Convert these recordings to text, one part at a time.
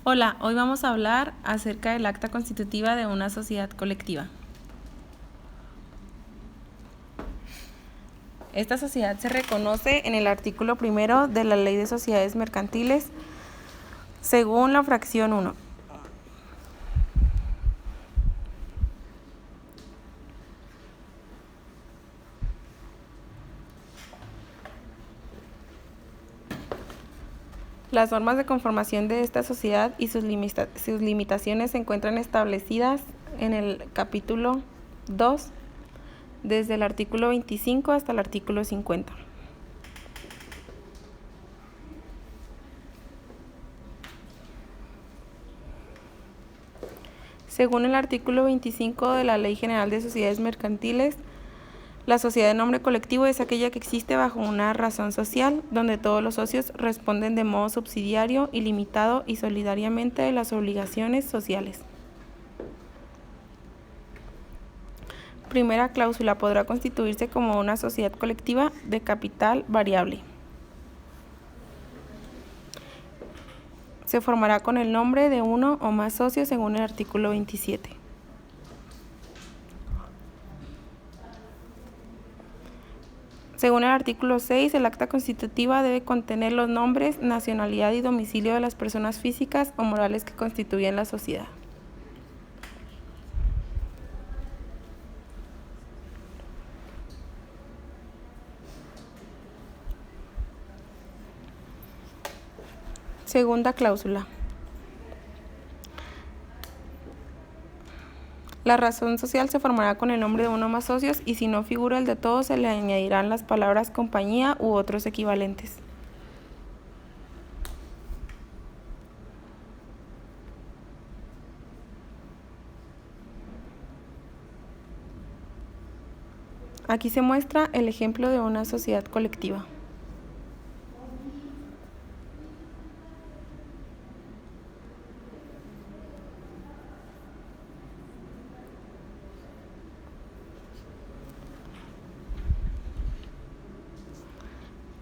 Hola, hoy vamos a hablar acerca del acta constitutiva de una sociedad colectiva. Esta sociedad se reconoce en el artículo 1 de la Ley de Sociedades Mercantiles, según la fracción 1. Las normas de conformación de esta sociedad y sus limitaciones se encuentran establecidas en el capítulo 2, desde el artículo 25 hasta el artículo 50. Según el artículo 25 de la Ley General de Sociedades Mercantiles, la sociedad de nombre colectivo es aquella que existe bajo una razón social, donde todos los socios responden de modo subsidiario, ilimitado y solidariamente de las obligaciones sociales. Primera cláusula: podrá constituirse como una sociedad colectiva de capital variable. Se formará con el nombre de uno o más socios según el artículo 27. Según el artículo 6, el acta constitutiva debe contener los nombres, nacionalidad y domicilio de las personas físicas o morales que constituyen la sociedad. Segunda cláusula. La razón social se formará con el nombre de uno o más socios y si no figura el de todos se le añadirán las palabras compañía u otros equivalentes. Aquí se muestra el ejemplo de una sociedad colectiva.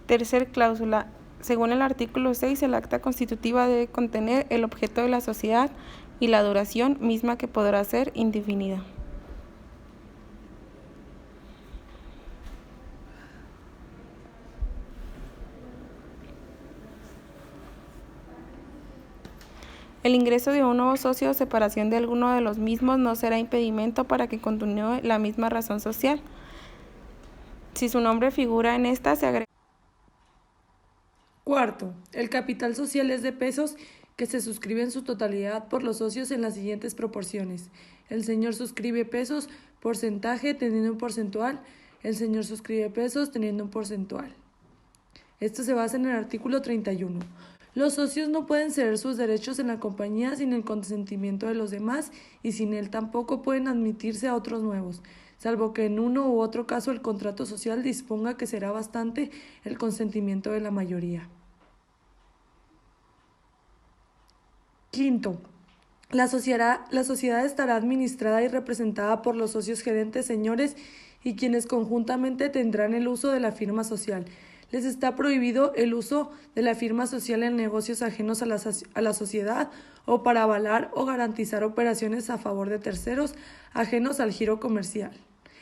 Tercer cláusula. Según el artículo 6, el acta constitutiva debe contener el objeto de la sociedad y la duración, misma que podrá ser indefinida. El ingreso de un nuevo socio o separación de alguno de los mismos no será impedimento para que continúe la misma razón social. Si su nombre figura en esta, se agrega. Cuarto, el capital social es de pesos que se suscribe en su totalidad por los socios en las siguientes proporciones. El señor suscribe pesos, porcentaje teniendo un porcentual. El señor suscribe pesos teniendo un porcentual. Esto se basa en el artículo 31. Los socios no pueden ceder sus derechos en la compañía sin el consentimiento de los demás y sin él tampoco pueden admitirse a otros nuevos, salvo que en uno u otro caso el contrato social disponga que será bastante el consentimiento de la mayoría. Quinto, la sociedad estará administrada y representada por los socios gerentes señores y quienes conjuntamente tendrán el uso de la firma social. Les está prohibido el uso de la firma social en negocios ajenos a la sociedad o para avalar o garantizar operaciones a favor de terceros ajenos al giro comercial.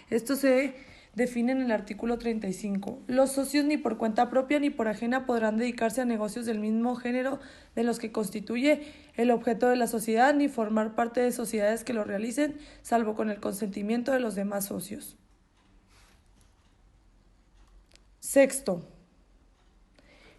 Esto se define en el artículo 35. Los socios ni por cuenta propia ni por ajena podrán dedicarse a negocios del mismo género de los que constituye el objeto de la sociedad ni formar parte de sociedades que lo realicen, salvo con el consentimiento de los demás socios. Sexto,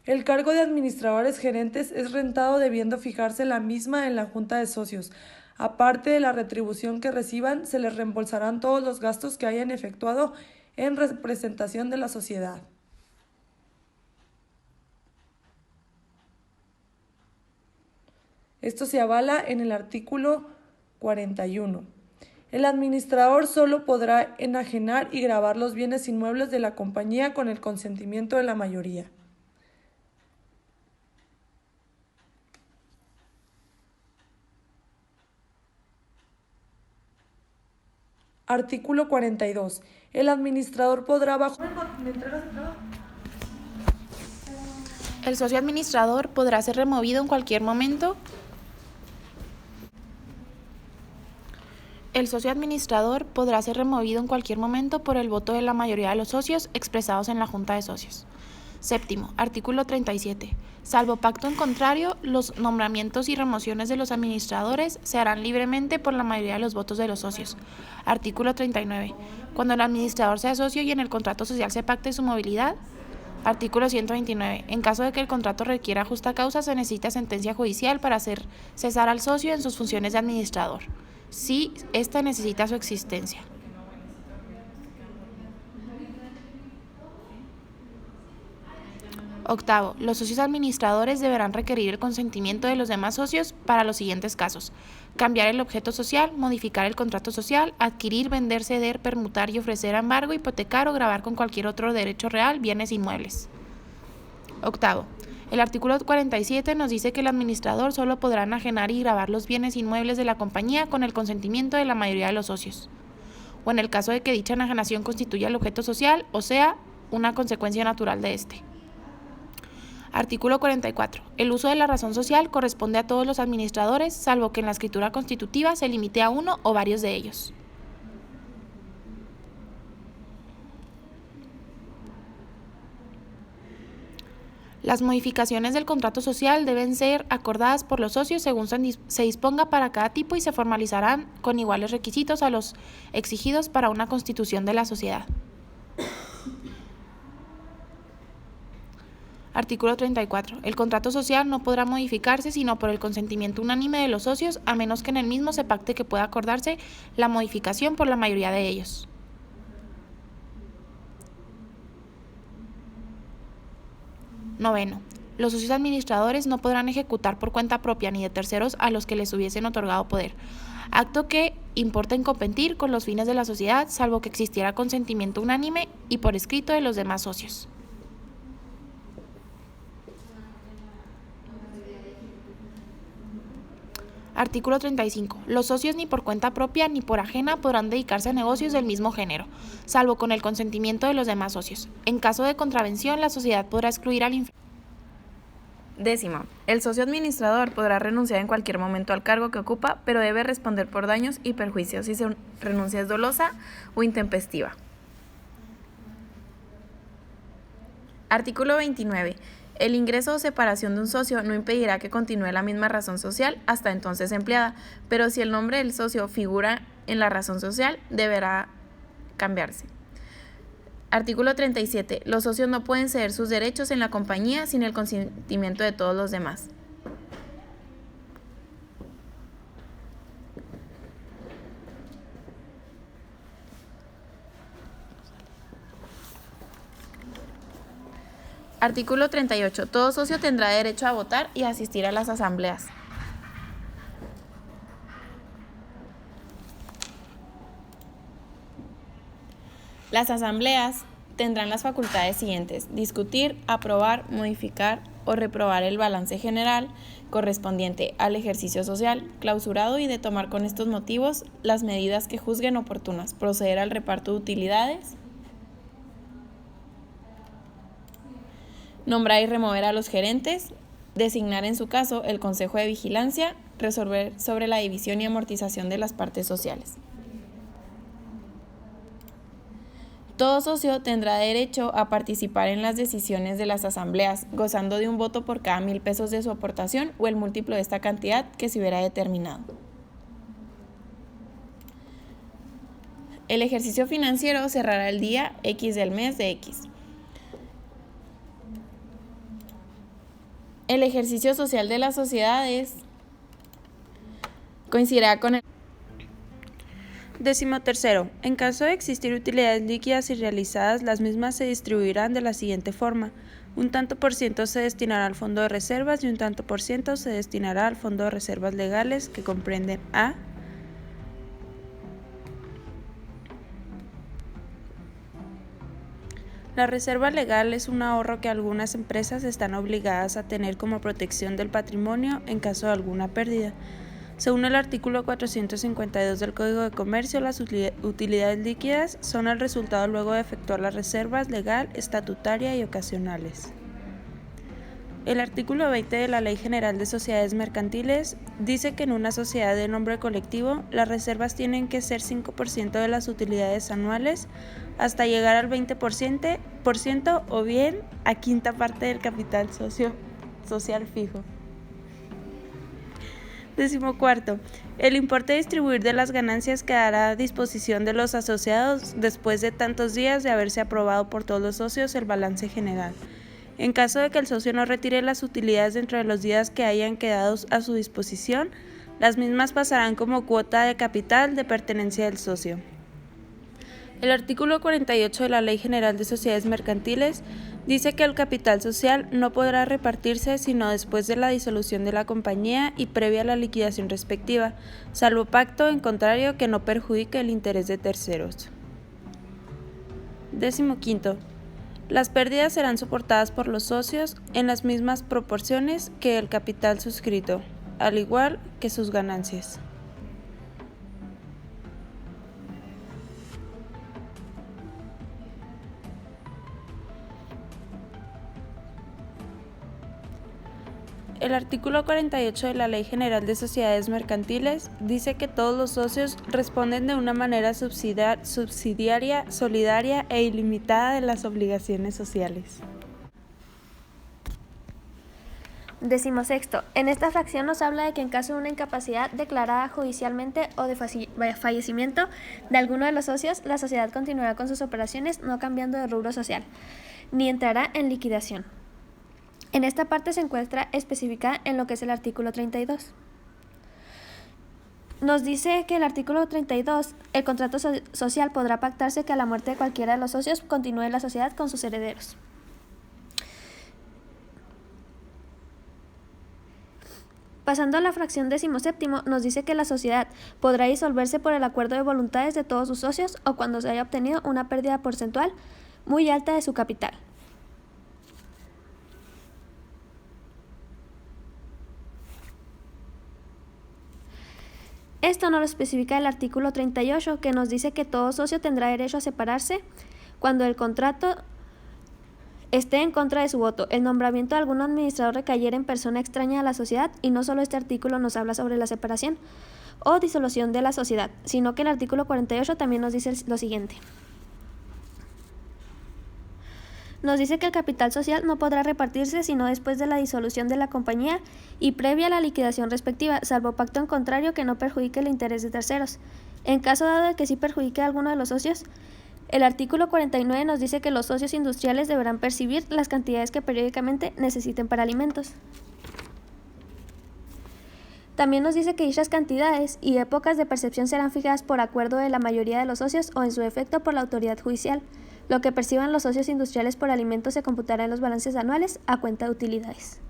el cargo de administradores gerentes es rentado debiendo fijarse la misma en la junta de socios. Aparte de la retribución que reciban, se les reembolsarán todos los gastos que hayan efectuado en representación de la sociedad. Esto se avala en el artículo 41. El administrador solo podrá enajenar y gravar los bienes inmuebles de la compañía con el consentimiento de la mayoría. Artículo 42. El administrador podrá El socio administrador podrá ser removido en cualquier momento El socio administrador podrá ser removido en cualquier momento por el voto de la mayoría de los socios expresados en la Junta de Socios. Séptimo, artículo 37. Salvo pacto en contrario, los nombramientos y remociones de los administradores se harán libremente por la mayoría de los votos de los socios. Artículo 39. Cuando el administrador sea socio y en el contrato social se pacte su movilidad. Artículo 129. En caso de que el contrato requiera justa causa, se necesita sentencia judicial para hacer cesar al socio en sus funciones de administrador, si ésta necesita su existencia. Octavo, los socios administradores deberán requerir el consentimiento de los demás socios para los siguientes casos: cambiar el objeto social, modificar el contrato social, adquirir, vender, ceder, permutar y ofrecer a embargo, hipotecar o gravar con cualquier otro derecho real bienes inmuebles. Octavo, el artículo 47 nos dice que el administrador solo podrá enajenar y gravar los bienes inmuebles de la compañía con el consentimiento de la mayoría de los socios, o en el caso de que dicha enajenación constituya el objeto social, o sea, una consecuencia natural de este. Artículo 44. El uso de la razón social corresponde a todos los administradores, salvo que en la escritura constitutiva se limite a uno o varios de ellos. Las modificaciones del contrato social deben ser acordadas por los socios según se disponga para cada tipo y se formalizarán con iguales requisitos a los exigidos para una constitución de la sociedad. Artículo 34. El contrato social no podrá modificarse sino por el consentimiento unánime de los socios, a menos que en el mismo se pacte que pueda acordarse la modificación por la mayoría de ellos. Noveno. Los socios administradores no podrán ejecutar por cuenta propia ni de terceros a los que les hubiesen otorgado poder, acto que importa incompetir con los fines de la sociedad, salvo que existiera consentimiento unánime y por escrito de los demás socios. Artículo 35. Los socios ni por cuenta propia ni por ajena podrán dedicarse a negocios del mismo género, salvo con el consentimiento de los demás socios. En caso de contravención, la sociedad podrá excluir al Décimo, el socio administrador podrá renunciar en cualquier momento al cargo que ocupa, pero debe responder por daños y perjuicios si su renuncia es dolosa o intempestiva. Artículo 29. El ingreso o separación de un socio no impedirá que continúe la misma razón social hasta entonces empleada, pero si el nombre del socio figura en la razón social, deberá cambiarse. Artículo 37. Los socios no pueden ceder sus derechos en la compañía sin el consentimiento de todos los demás. Artículo 38. Todo socio tendrá derecho a votar y asistir a las asambleas. Las asambleas tendrán las facultades siguientes: discutir, aprobar, modificar o reprobar el balance general correspondiente al ejercicio social clausurado y de tomar con estos motivos las medidas que juzguen oportunas, proceder al reparto de utilidades, nombrar y remover a los gerentes, designar en su caso el Consejo de Vigilancia, resolver sobre la división y amortización de las partes sociales. Todo socio tendrá derecho a participar en las decisiones de las asambleas, gozando de un voto por cada 1,000 pesos de su aportación o el múltiplo de esta cantidad que se hubiera determinado. El ejercicio financiero cerrará el día X del mes de X. El ejercicio social de las sociedades coincidirá con el 13. En caso de existir utilidades líquidas y realizadas, las mismas se distribuirán de la siguiente forma: un tanto por ciento se destinará al fondo de reservas y un tanto por ciento se destinará al fondo de reservas legales, que comprenden a: la reserva legal es un ahorro que algunas empresas están obligadas a tener como protección del patrimonio en caso de alguna pérdida. Según el artículo 452 del Código de Comercio, las utilidades líquidas son el resultado luego de efectuar las reservas legal, estatutaria y ocasionales. El artículo 20 de la Ley General de Sociedades Mercantiles dice que en una sociedad de nombre colectivo, las reservas tienen que ser 5% de las utilidades anuales hasta llegar al 20% o bien a quinta parte del capital social fijo. 14. El importe a distribuir de las ganancias quedará a disposición de los asociados después de tantos días de haberse aprobado por todos los socios el balance general. En caso de que el socio no retire las utilidades dentro de los días que hayan quedado a su disposición, las mismas pasarán como cuota de capital de pertenencia del socio. El artículo 48 de la Ley General de Sociedades Mercantiles dice que el capital social no podrá repartirse sino después de la disolución de la compañía y previa a la liquidación respectiva, salvo pacto en contrario que no perjudique el interés de terceros. 15. Las pérdidas serán soportadas por los socios en las mismas proporciones que el capital suscrito, al igual que sus ganancias. El artículo 48 de la Ley General de Sociedades Mercantiles dice que todos los socios responden de una manera subsidiaria, solidaria e ilimitada de las obligaciones sociales. 16. En esta fracción nos habla de que en caso de una incapacidad declarada judicialmente o de fallecimiento de alguno de los socios, la sociedad continuará con sus operaciones no cambiando de rubro social, ni entrará en liquidación. En esta parte se encuentra especificada en lo que es el artículo 32. Nos dice que el artículo 32, el contrato social podrá pactarse que a la muerte de cualquiera de los socios continúe la sociedad con sus herederos. Pasando a la fracción 17, nos dice que la sociedad podrá disolverse por el acuerdo de voluntades de todos sus socios o cuando se haya obtenido una pérdida porcentual muy alta de su capital. Esto nos lo especifica el artículo 38, que nos dice que todo socio tendrá derecho a separarse cuando el contrato esté en contra de su voto, el nombramiento de algún administrador recayera en persona extraña a la sociedad, y no solo este artículo nos habla sobre la separación o disolución de la sociedad, sino que el artículo 48 también nos dice lo siguiente. Nos dice que el capital social no podrá repartirse sino después de la disolución de la compañía y previa a la liquidación respectiva, salvo pacto en contrario que no perjudique el interés de terceros. En caso dado de que sí perjudique a alguno de los socios, el artículo 49 nos dice que los socios industriales deberán percibir las cantidades que periódicamente necesiten para alimentos. También nos dice que dichas cantidades y épocas de percepción serán fijadas por acuerdo de la mayoría de los socios o en su defecto por la autoridad judicial. Lo que perciban los socios industriales por alimentos se computará en los balances anuales a cuenta de utilidades.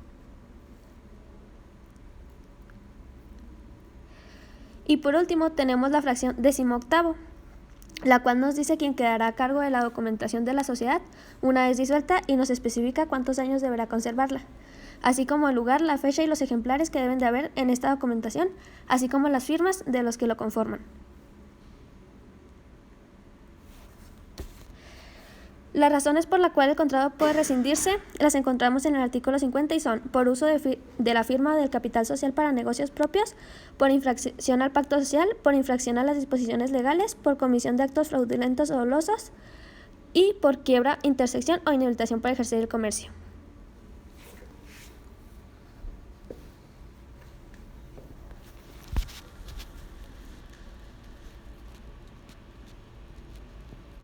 Y por último tenemos la fracción 18, la cual nos dice quién quedará a cargo de la documentación de la sociedad una vez disuelta y nos especifica cuántos años deberá conservarla, así como el lugar, la fecha y los ejemplares que deben de haber en esta documentación, así como las firmas de los que lo conforman. Las razones por las cuales el contrato puede rescindirse las encontramos en el artículo 50 y son por uso de la firma del capital social para negocios propios, por infracción al pacto social, por infracción a las disposiciones legales, por comisión de actos fraudulentos o dolosos y por quiebra, intersección o inhabilitación para ejercer el comercio.